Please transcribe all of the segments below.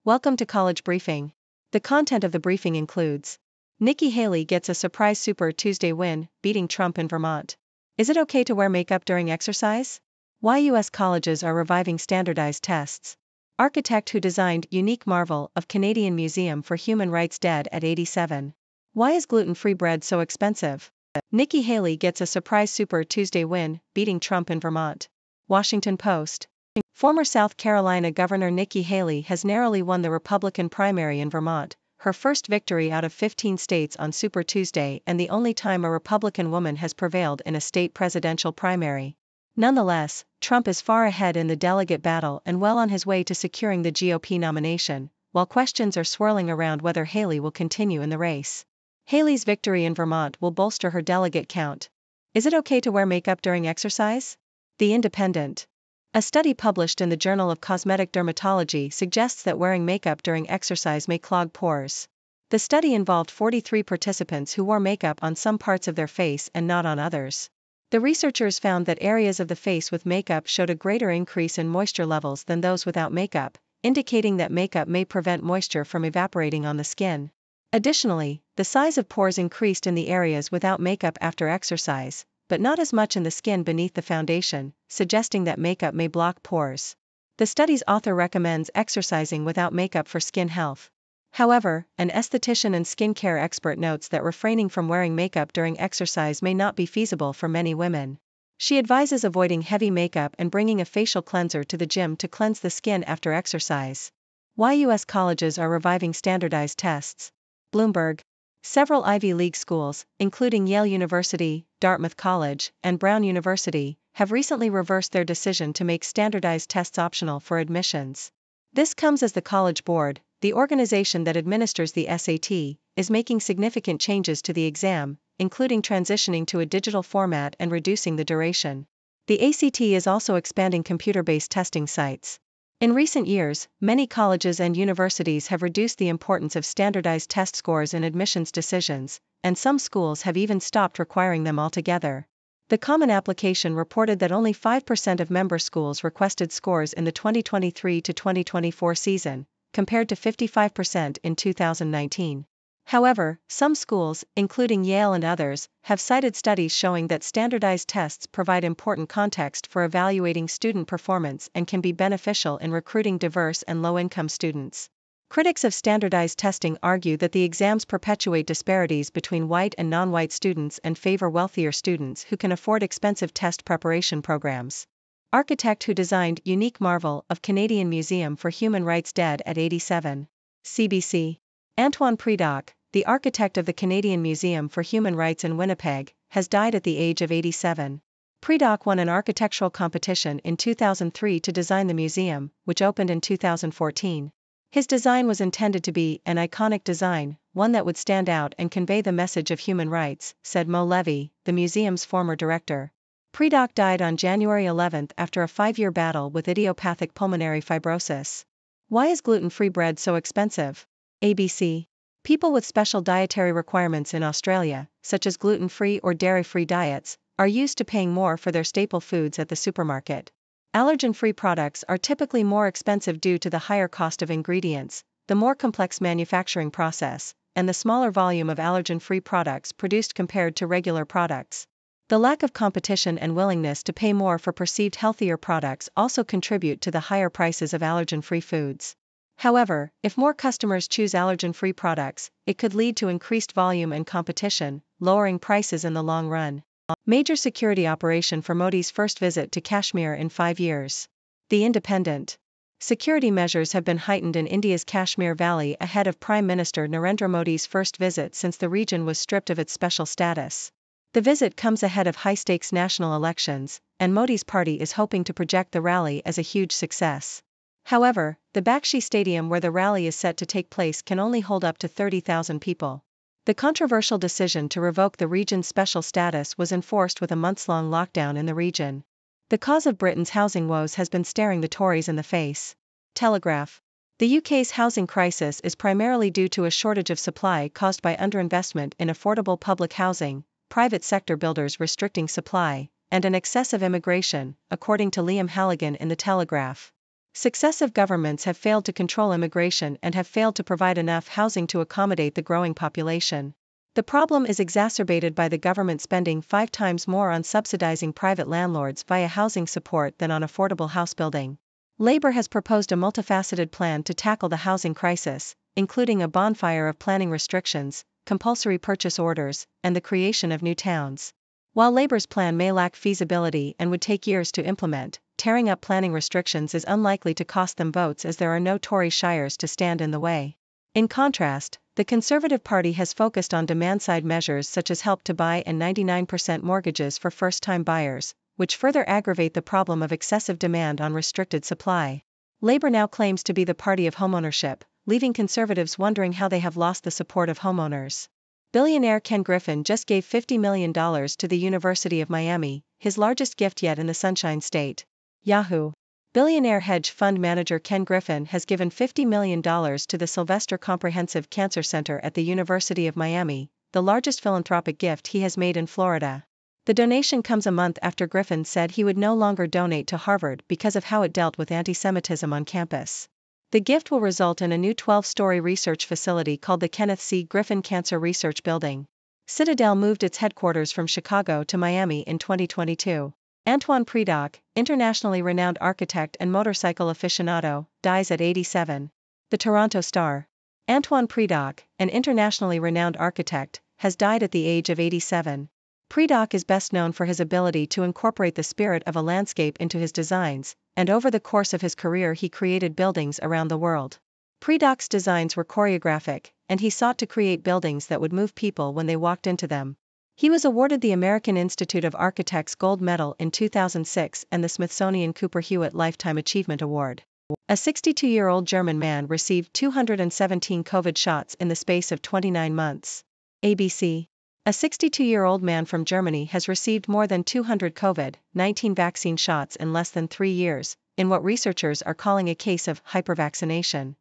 Welcome to College Briefing. The content of the briefing includes: Nikki Haley gets a surprise Super Tuesday win, beating Trump in Vermont. Is it okay to wear makeup during exercise? Why U.S. colleges are reviving standardized tests. Architect who designed unique marvel of Canadian Museum for Human Rights dead at 87. Why is gluten-free bread so expensive? Nikki Haley gets a surprise Super Tuesday win, beating Trump in Vermont. Washington Post. Former South Carolina Governor Nikki Haley has narrowly won the Republican primary in Vermont, her first victory out of 15 states on Super Tuesday and the only time a Republican woman has prevailed in a state presidential primary. Nonetheless, Trump is far ahead in the delegate battle and well on his way to securing the GOP nomination, while questions are swirling around whether Haley will continue in the race. Haley's victory in Vermont will bolster her delegate count. Is it okay to wear makeup during exercise? The Independent. A study published in the Journal of Cosmetic Dermatology suggests that wearing makeup during exercise may clog pores. The study involved 43 participants who wore makeup on some parts of their face and not on others. The researchers found that areas of the face with makeup showed a greater increase in moisture levels than those without makeup, indicating that makeup may prevent moisture from evaporating on the skin. Additionally, the size of pores increased in the areas without makeup after exercise, but not as much in the skin beneath the foundation, suggesting that makeup may block pores. The study's author recommends exercising without makeup for skin health. However, an esthetician and skincare expert notes that refraining from wearing makeup during exercise may not be feasible for many women. She advises avoiding heavy makeup and bringing a facial cleanser to the gym to cleanse the skin after exercise. Why U.S. colleges are reviving standardized tests. Bloomberg. Several Ivy League schools, including Yale University, Dartmouth College, and Brown University, have recently reversed their decision to make standardized tests optional for admissions. This comes as the College Board, the organization that administers the SAT, is making significant changes to the exam, including transitioning to a digital format and reducing the duration. The ACT is also expanding computer-based testing sites. In recent years, many colleges and universities have reduced the importance of standardized test scores in admissions decisions, and some schools have even stopped requiring them altogether. The Common Application reported that only 5% of member schools requested scores in the 2023 to 2024 season, compared to 55% in 2019. However, some schools, including Yale and others, have cited studies showing that standardized tests provide important context for evaluating student performance and can be beneficial in recruiting diverse and low-income students. Critics of standardized testing argue that the exams perpetuate disparities between white and non-white students and favor wealthier students who can afford expensive test preparation programs. Architect who designed unique marvel of Canadian Museum for Human Rights dead at 87. CBC. Antoine Prédoc, the architect of the Canadian Museum for Human Rights in Winnipeg, has died at the age of 87. Prédoc won an architectural competition in 2003 to design the museum, which opened in 2014. His design was intended to be an iconic design, one that would stand out and convey the message of human rights, said Mo Levy, the museum's former director. Prédoc died on January 11 after a 5-year battle with idiopathic pulmonary fibrosis. Why is gluten-free bread so expensive? ABC. People with special dietary requirements in Australia, such as gluten-free or dairy-free diets, are used to paying more for their staple foods at the supermarket. Allergen-free products are typically more expensive due to the higher cost of ingredients, the more complex manufacturing process, and the smaller volume of allergen-free products produced compared to regular products. The lack of competition and willingness to pay more for perceived healthier products also contribute to the higher prices of allergen-free foods. However, if more customers choose allergen-free products, it could lead to increased volume and competition, lowering prices in the long run. Major security operation for Modi's first visit to Kashmir in 5 years. The Independent. Security measures have been heightened in India's Kashmir Valley ahead of Prime Minister Narendra Modi's first visit since the region was stripped of its special status. The visit comes ahead of high-stakes national elections, and Modi's party is hoping to project the rally as a huge success. However, the Bakshi Stadium where the rally is set to take place can only hold up to 30,000 people. The controversial decision to revoke the region's special status was enforced with a months-long lockdown in the region. The cause of Britain's housing woes has been staring the Tories in the face. Telegraph. The UK's housing crisis is primarily due to a shortage of supply caused by underinvestment in affordable public housing, private sector builders restricting supply, and an excessive immigration, according to Liam Halligan in The Telegraph. Successive governments have failed to control immigration and have failed to provide enough housing to accommodate the growing population. The problem is exacerbated by the government spending 5 times more on subsidizing private landlords via housing support than on affordable house building. Labor has proposed a multifaceted plan to tackle the housing crisis, including a bonfire of planning restrictions, compulsory purchase orders, and the creation of new towns. While Labor's plan may lack feasibility and would take years to implement, tearing up planning restrictions is unlikely to cost them votes as there are no Tory shires to stand in the way. In contrast, the Conservative Party has focused on demand-side measures such as Help to Buy and 99% mortgages for first-time buyers, which further aggravate the problem of excessive demand on restricted supply. Labour now claims to be the party of homeownership, leaving Conservatives wondering how they have lost the support of homeowners. Billionaire Ken Griffin just gave $50 million to the University of Miami, his largest gift yet in the Sunshine State. Yahoo! Billionaire hedge fund manager Ken Griffin has given $50 million to the Sylvester Comprehensive Cancer Center at the University of Miami, the largest philanthropic gift he has made in Florida. The donation comes a month after Griffin said he would no longer donate to Harvard because of how it dealt with anti-Semitism on campus. The gift will result in a new 12-story research facility called the Kenneth C. Griffin Cancer Research Building. Citadel moved its headquarters from Chicago to Miami in 2022. Antoine Predock, internationally renowned architect and motorcycle aficionado, dies at 87. The Toronto Star. Antoine Predock, an internationally renowned architect, has died at the age of 87. Predock is best known for his ability to incorporate the spirit of a landscape into his designs, and over the course of his career he created buildings around the world. Predock's designs were choreographic, and he sought to create buildings that would move people when they walked into them. He was awarded the American Institute of Architects Gold Medal in 2006 and the Smithsonian Cooper Hewitt Lifetime Achievement Award. A 62-year-old German man received 217 COVID shots in the space of 29 months. ABC. A 62-year-old man from Germany has received more than 200 COVID-19 vaccine shots in less than 3 years, in what researchers are calling a case of hypervaccination.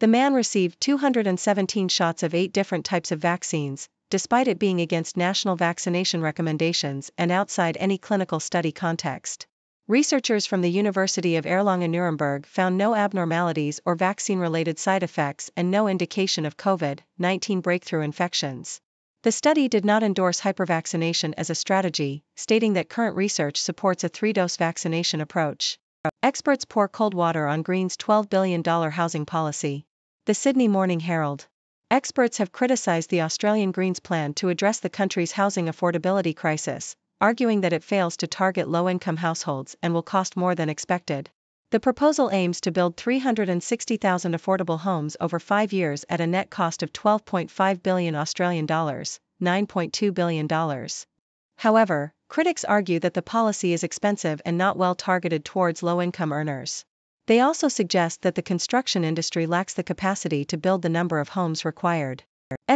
The man received 217 shots of 8 different types of vaccines, despite it being against national vaccination recommendations and outside any clinical study context. Researchers from the University of Erlangen-Nuremberg found no abnormalities or vaccine-related side effects and no indication of COVID-19 breakthrough infections. The study did not endorse hypervaccination as a strategy, stating that current research supports a 3-dose vaccination approach. Experts pour cold water on Green's $12 billion housing policy. The Sydney Morning Herald. Experts have criticized the Australian Greens plan to address the country's housing affordability crisis, arguing that it fails to target low-income households and will cost more than expected. The proposal aims to build 360,000 affordable homes over 5 years at a net cost of $12.5 billion Australian dollars, $9.2 billion. However, critics argue that the policy is expensive and not well targeted towards low-income earners. They also suggest that the construction industry lacks the capacity to build the number of homes required.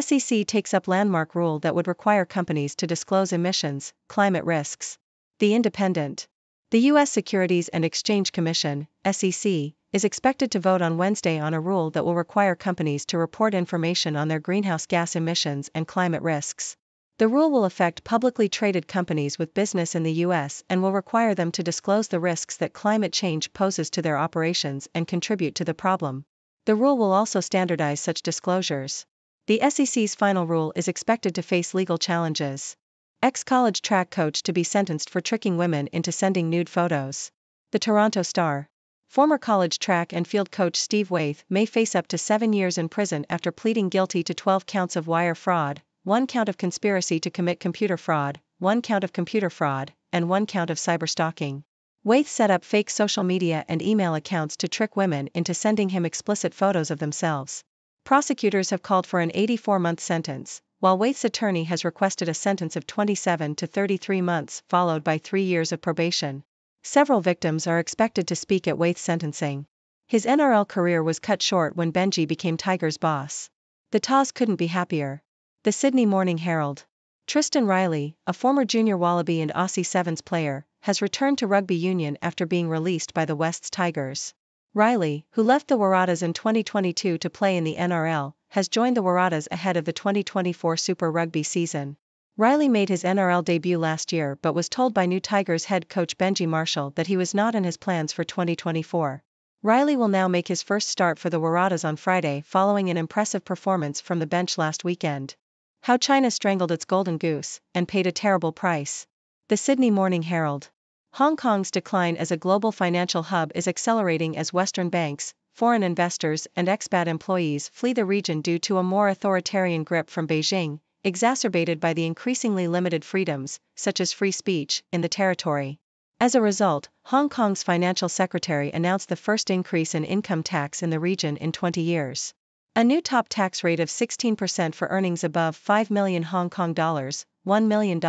SEC takes up landmark rule that would require companies to disclose emissions, climate risks. The Independent. The U.S. Securities and Exchange Commission, SEC, is expected to vote on Wednesday on a rule that will require companies to report information on their greenhouse gas emissions and climate risks. The rule will affect publicly traded companies with business in the U.S. and will require them to disclose the risks that climate change poses to their operations and contribute to the problem. The rule will also standardize such disclosures. The SEC's final rule is expected to face legal challenges. Ex-college track coach to be sentenced for tricking women into sending nude photos. The Toronto Star. Former college track and field coach Steve Waith may face up to 7 years in prison after pleading guilty to 12 counts of wire fraud, 1 count of conspiracy to commit computer fraud, 1 count of computer fraud, and 1 count of cyberstalking. Waith set up fake social media and email accounts to trick women into sending him explicit photos of themselves. Prosecutors have called for an 84-month sentence, while Waith's attorney has requested a sentence of 27 to 33 months followed by 3 years of probation. Several victims are expected to speak at Waith's sentencing. His NRL career was cut short when Benji became Tigers' boss. The Taz couldn't be happier. The Sydney Morning Herald. Tristan Riley, a former junior Wallaby and Aussie Sevens player, has returned to rugby union after being released by the West's Tigers. Riley, who left the Waratahs in 2022 to play in the NRL, has joined the Waratahs ahead of the 2024 Super Rugby season. Riley made his NRL debut last year but was told by new Tigers head coach Benji Marshall that he was not in his plans for 2024. Riley will now make his first start for the Waratahs on Friday following an impressive performance from the bench last weekend. How China strangled its golden goose, and paid a terrible price. The Sydney Morning Herald. Hong Kong's decline as a global financial hub is accelerating as Western banks, foreign investors and expat employees flee the region due to a more authoritarian grip from Beijing, exacerbated by the increasingly limited freedoms, such as free speech, in the territory. As a result, Hong Kong's financial secretary announced the first increase in income tax in the region in 20 years. A new top tax rate of 16% for earnings above 5 million Hong Kong dollars, $1 million,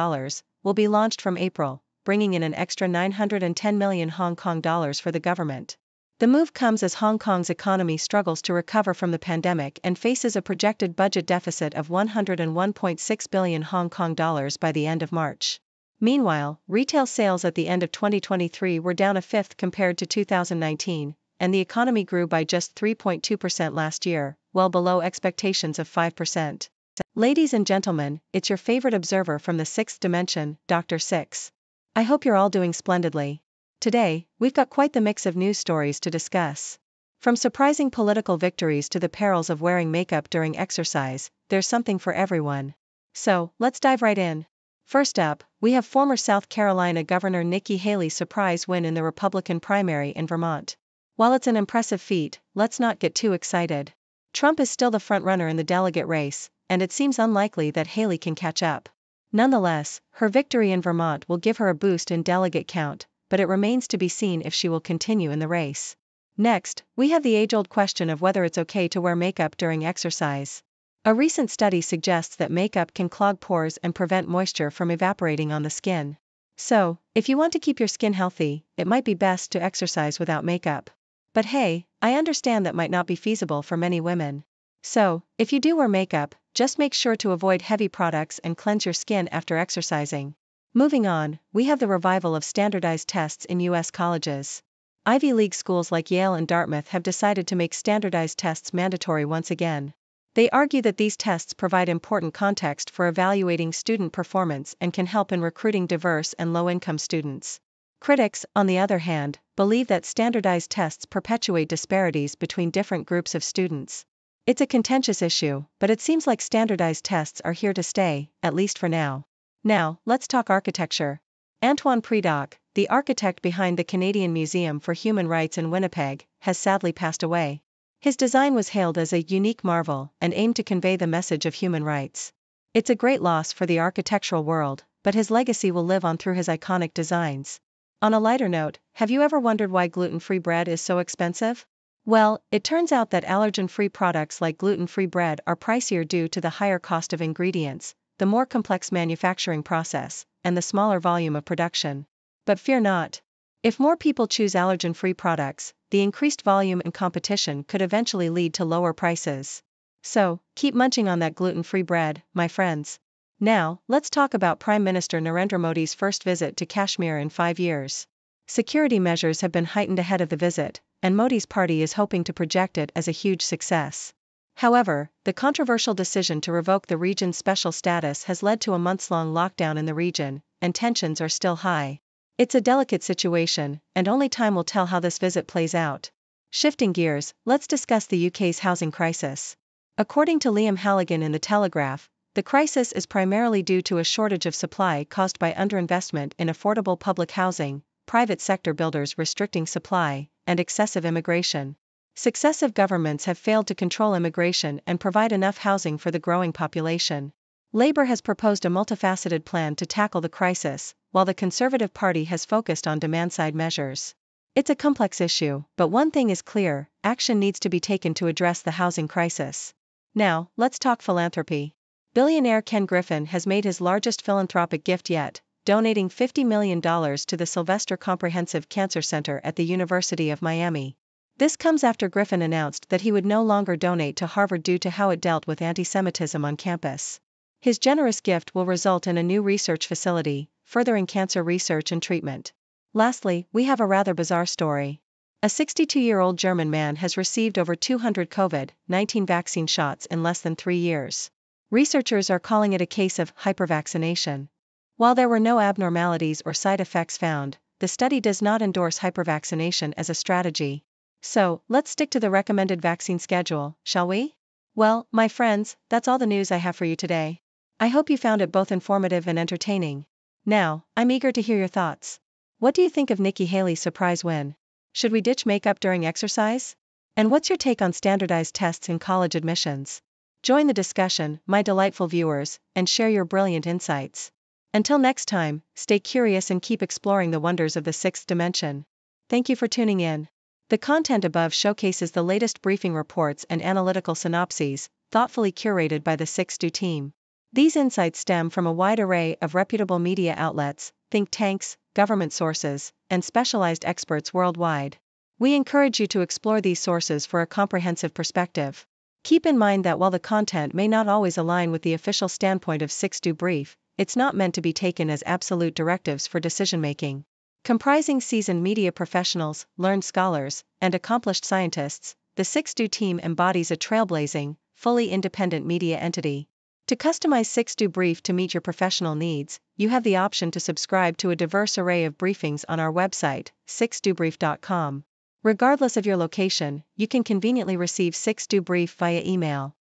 will be launched from April, bringing in an extra 910 million Hong Kong dollars for the government. The move comes as Hong Kong's economy struggles to recover from the pandemic and faces a projected budget deficit of 101.6 billion Hong Kong dollars by the end of March. Meanwhile, retail sales at the end of 2023 were down a fifth compared to 2019, and the economy grew by just 3.2% last year, well below expectations of 5%. Ladies and gentlemen, it's your favorite observer from the sixth dimension, Dr. Six. I hope you're all doing splendidly. Today, we've got quite the mix of news stories to discuss. From surprising political victories to the perils of wearing makeup during exercise, there's something for everyone. So, let's dive right in. First up, we have former South Carolina Governor Nikki Haley's surprise win in the Republican primary in Vermont. While it's an impressive feat, let's not get too excited. Trump is still the frontrunner in the delegate race, and it seems unlikely that Haley can catch up. Nonetheless, her victory in Vermont will give her a boost in delegate count, but it remains to be seen if she will continue in the race. Next, we have the age-old question of whether it's okay to wear makeup during exercise. A recent study suggests that makeup can clog pores and prevent moisture from evaporating on the skin. So, if you want to keep your skin healthy, it might be best to exercise without makeup. But hey, I understand that might not be feasible for many women. So, if you do wear makeup, just make sure to avoid heavy products and cleanse your skin after exercising. Moving on, we have the revival of standardized tests in U.S. colleges. Ivy League schools like Yale and Dartmouth have decided to make standardized tests mandatory once again. They argue that these tests provide important context for evaluating student performance and can help in recruiting diverse and low-income students. Critics, on the other hand, believe that standardized tests perpetuate disparities between different groups of students. It's a contentious issue, but it seems like standardized tests are here to stay, at least for now. Now, let's talk architecture. Antoine Prédoc, the architect behind the Canadian Museum for Human Rights in Winnipeg, has sadly passed away. His design was hailed as a unique marvel and aimed to convey the message of human rights. It's a great loss for the architectural world, but his legacy will live on through his iconic designs. On a lighter note, have you ever wondered why gluten-free bread is so expensive? Well, it turns out that allergen-free products like gluten-free bread are pricier due to the higher cost of ingredients, the more complex manufacturing process, and the smaller volume of production. But fear not. If more people choose allergen-free products, the increased volume and competition could eventually lead to lower prices. So, keep munching on that gluten-free bread, my friends. Now, let's talk about Prime Minister Narendra Modi's first visit to Kashmir in 5 years. Security measures have been heightened ahead of the visit, and Modi's party is hoping to project it as a huge success. However, the controversial decision to revoke the region's special status has led to a months-long lockdown in the region, and tensions are still high. It's a delicate situation, and only time will tell how this visit plays out. Shifting gears, let's discuss the UK's housing crisis. According to Liam Halligan in The Telegraph, the crisis is primarily due to a shortage of supply caused by underinvestment in affordable public housing, private sector builders restricting supply, and excessive immigration. Successive governments have failed to control immigration and provide enough housing for the growing population. Labour has proposed a multifaceted plan to tackle the crisis, while the Conservative Party has focused on demand-side measures. It's a complex issue, but one thing is clear: action needs to be taken to address the housing crisis. Now, let's talk philanthropy. Billionaire Ken Griffin has made his largest philanthropic gift yet, donating $50 million to the Sylvester Comprehensive Cancer Center at the University of Miami. This comes after Griffin announced that he would no longer donate to Harvard due to how it dealt with anti-Semitism on campus. His generous gift will result in a new research facility, furthering cancer research and treatment. Lastly, we have a rather bizarre story. A 62-year-old German man has received over 200 COVID-19 vaccine shots in less than 3 years. Researchers are calling it a case of hypervaccination. While there were no abnormalities or side effects found, the study does not endorse hypervaccination as a strategy. So, let's stick to the recommended vaccine schedule, shall we? Well, my friends, that's all the news I have for you today. I hope you found it both informative and entertaining. Now, I'm eager to hear your thoughts. What do you think of Nikki Haley's surprise win? Should we ditch makeup during exercise? And what's your take on standardized tests in college admissions? Join the discussion, my delightful viewers, and share your brilliant insights. Until next time, stay curious and keep exploring the wonders of the sixth dimension. Thank you for tuning in. The content above showcases the latest briefing reports and analytical synopses, thoughtfully curated by the 6Do team. These insights stem from a wide array of reputable media outlets, think tanks, government sources, and specialized experts worldwide. We encourage you to explore these sources for a comprehensive perspective. Keep in mind that while the content may not always align with the official standpoint of 6Do Brief, it's not meant to be taken as absolute directives for decision-making. Comprising seasoned media professionals, learned scholars, and accomplished scientists, the 6Do team embodies a trailblazing, fully independent media entity. To customize 6Do Brief to meet your professional needs, you have the option to subscribe to a diverse array of briefings on our website, 6dobrief.com. Regardless of your location, you can conveniently receive 6Do Brief via email.